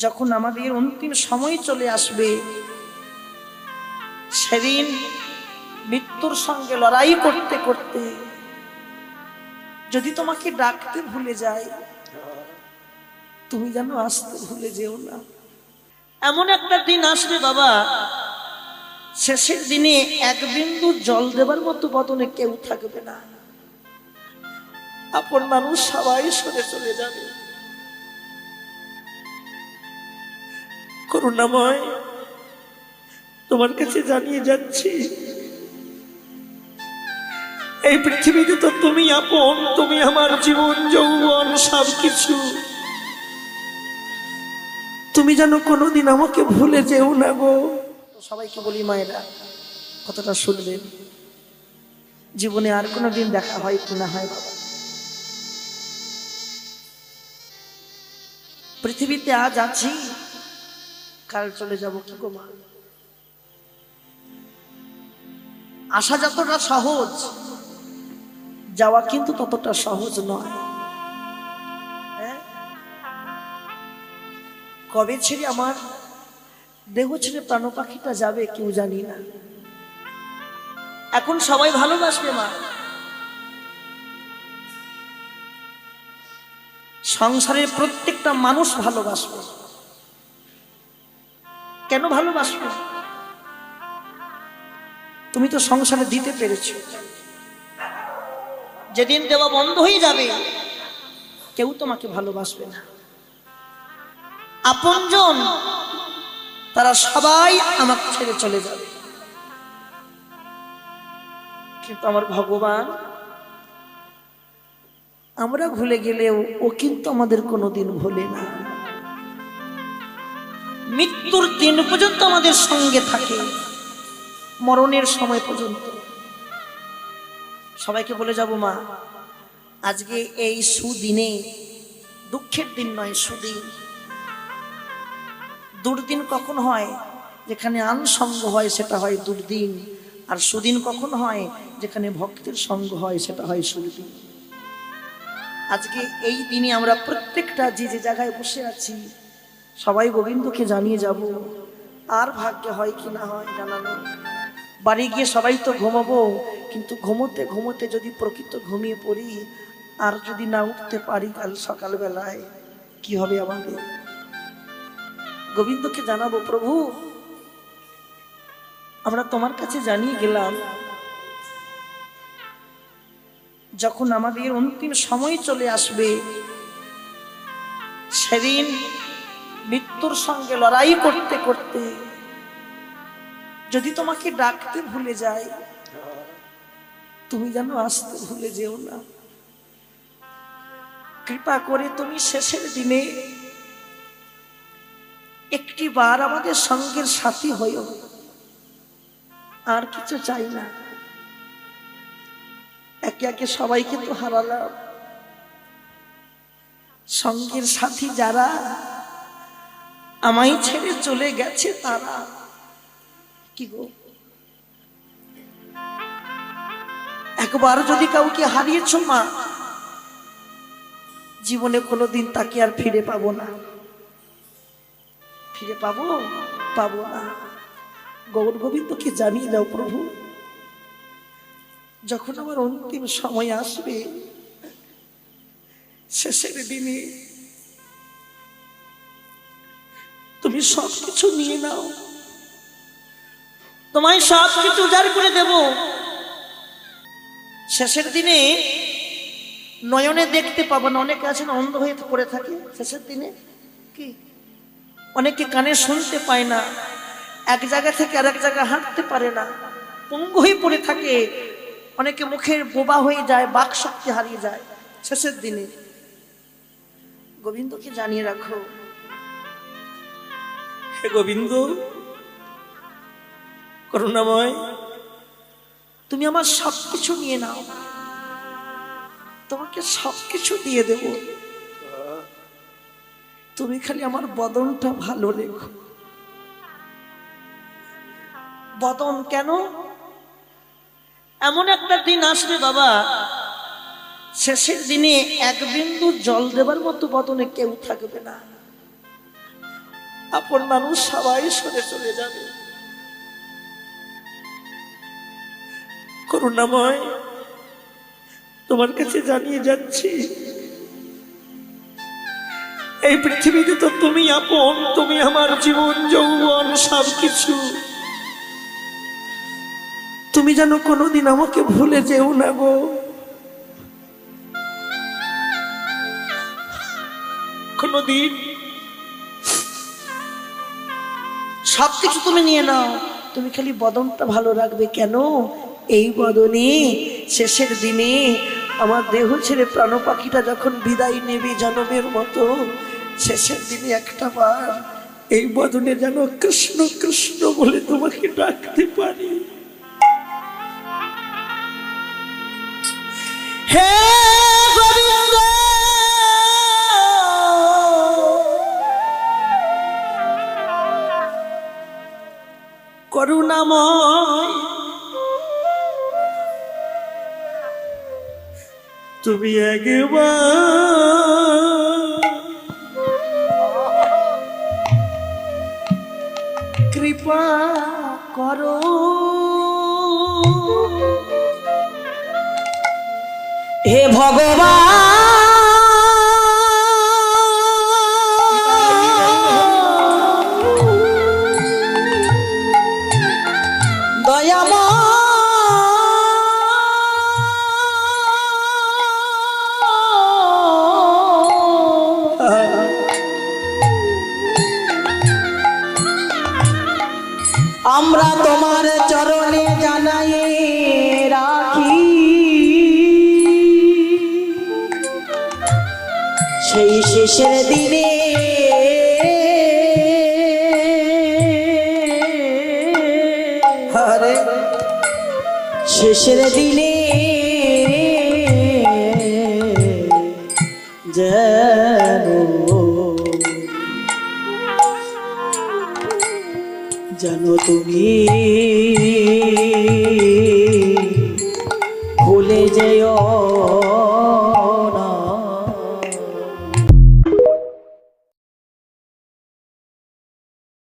যখন আমাদের অন্তিম সময় চলে আসবে, সেদিন মৃত্যুর সঙ্গে লড়াই করতে করতে যদি তোমাকে ডাকতে ভুলে যায়, তুমি যেন আসতে ভুলে যেও না। এমন একটা দিন আসবে বাবা, শেষের দিনে এক বিন্দু জল দেবার মতো বদনে কেউ থাকবে না। আপন মানুষ সবাই সরে চলে যাবে। করুণাময়, তোমার কাছে জানিয়ে যাচ্ছি, এই পৃথিবীতে তো তুমি আপন, তুমি আমার জীবন যৌবন সবকিছু। তুমি যেন কোনোদিন আমাকে ভুলে যেও না গো। সবাইকে বলি মায়েরা, কতটা শুনবেন, জীবনে আর কোনোদিন দেখা হয় কি না হয় বাবা। পৃথিবীতে আজ আছি, কাল চলে যাব কি গো মা। আসা যতটা সহজ, যাওয়া কিন্তু ততটা সহজ নয়। কবে ছেড়ে আমার দেহ ছেড়ে প্রাণ পাখিটা যাবে কেউ জানি না। এখন সবাই ভালোবাসবে মা, সংসারের প্রত্যেকটা মানুষ ভালোবাসবে। কেন ভালোবাসবে? তুমি তো সংসারে দিতে পেরেছো। যেদিন দেওয়া বন্ধ হয়ে যাবে, কেউ তোমাকে ভালোবাসবে না। আপনজন তারা সবাই আমাকে ছেড়ে চলে যাবে, কিন্তু আমার ভগবান, আমরা ভুলে গেলেও ও কিন্তু আমাদের কোনোদিন ভুলে না। মৃত্যুর দিন পর্যন্ত আমাদের সঙ্গে থাকে, মরণের সময় পর্যন্ত। সবাইকে বলে যাব মা, আজকে এই সুদিনে, দুঃখের দিন নয়, সুদিন। দুর্দিন কখন হয়? যেখানে আনসঙ্গ হয় সেটা হয় দুর্দিন। আর সুদিন কখন হয়? যেখানে ভক্তের সঙ্গ হয় সেটা হয় সুদিন। আজকে এই দিনে আমরা প্রত্যেকটা যে যে জায়গায় বসে আছি, সবাই গোবিন্দকে জানিয়ে যাব। আর ভাগ্যে হয় কি না হয় জানা নেই। বাড়ি গিয়ে সবাই তো ঘুমাবো, কিন্তু ঘুমোতে ঘুমোতে যদি প্রকৃত ঘুমিয়ে পড়ি, আর যদি না উঠতে পারি কাল সকালবেলায়, কি হবে আমাদের? গোবিন্দকে জানাবো, প্রভু আমরা তোমার কাছে জানিয়ে গেলাম, যখন আমাদের অন্তিম সময় চলে আসবে, সেদিন মৃত্যুর সঙ্গে লড়াই করতে করতে যদি তোমাকে ডাকতে ভুলে যায়, তুমি যেন আসতে ভুলে যেও না। কৃপা করে তুমি শেষের দিনে একটি বার আমাদের সঙ্গের সাথী হইও, আর কিছু চাই না। একে একে সবাইকে তো হারালাম, সঙ্গের সাথী যারা আমায় ছেড়ে চলে গেছে, তারা কি গো, একবার যদি কাউকে হারিয়েছ মা, জীবনে কোনোদিন তাকে আর ফিরে পাবো না। ফিরে পাবো পাবো না। গৌর গোবিন্দকে জানিয়ে দাও, প্রভু যখন আমার অন্তিম সময় আসবে, শেষের দিনে তুমি সবকিছু নিয়ে নাও, তোমায় সবকিছু উজাড় করে দেব। শেষের দিনে নয়নে দেখতে পাবো না। অনেকে আছেন অন্ধ হয়ে পড়ে থাকে শেষের দিনে, কি অনেকে কানে শুনতে পায় না, এক জায়গা থেকে আরেক জায়গায় হাঁটতে পারে না, পঙ্গু হয়ে পড়ে থাকে। অনেকে মুখের বোবা হয়ে যায়, বাক শক্তি হারিয়ে যায় শেষের দিনে। গোবিন্দকে জানিয়ে রাখো, হে গোবিন্দ করুণাময়, তুমি আমার সবকিছু নিয়ে নাও, তোমাকে সবকিছু দিয়ে দেব, তুমি খালি আমার বদনটা ভালো রেখো। বদন কেন? এমন একটা দিন আসবে বাবা, শেষের দিনে এক বিন্দু জল দেবার মতো বদনে কেউ থাকবে না। আপন মানুষ সবাই সরে চলে যাবে। করুণাময়, তোমার কাছে জানিয়ে যাচ্ছি, এই পৃথিবীতে তো তুমি আপন, তুমি আমার জীবন যৌবন সবকিছু। তুমি যেন কোনোদিন আমাকে ভুলে যেও না গো। কোনোদিন সবকিছু তুমি নিয়ে নাও, তুমি খালি বদনটা ভালো রাখবে। কেন? এই বদনে শেষের দিনে আমার দেহ ছেড়ে প্রাণ পাখিটা যখন বিদায় নেবে জনমের মতো, শেষের দিনে একটা বার এই বদনে যেন কৃষ্ণ কৃষ্ণ বলে তোমাকে ডাকতে পারি। হে গোবিন্দ, করুণাময়, তুমি একবার কৃপা করো, হে ভগবান, দয়াময়, আমরা তোমার চরণে জানাই রাখি সেই শেষের দিনে শেষের দিনে জানো তুমি ভুলে যেও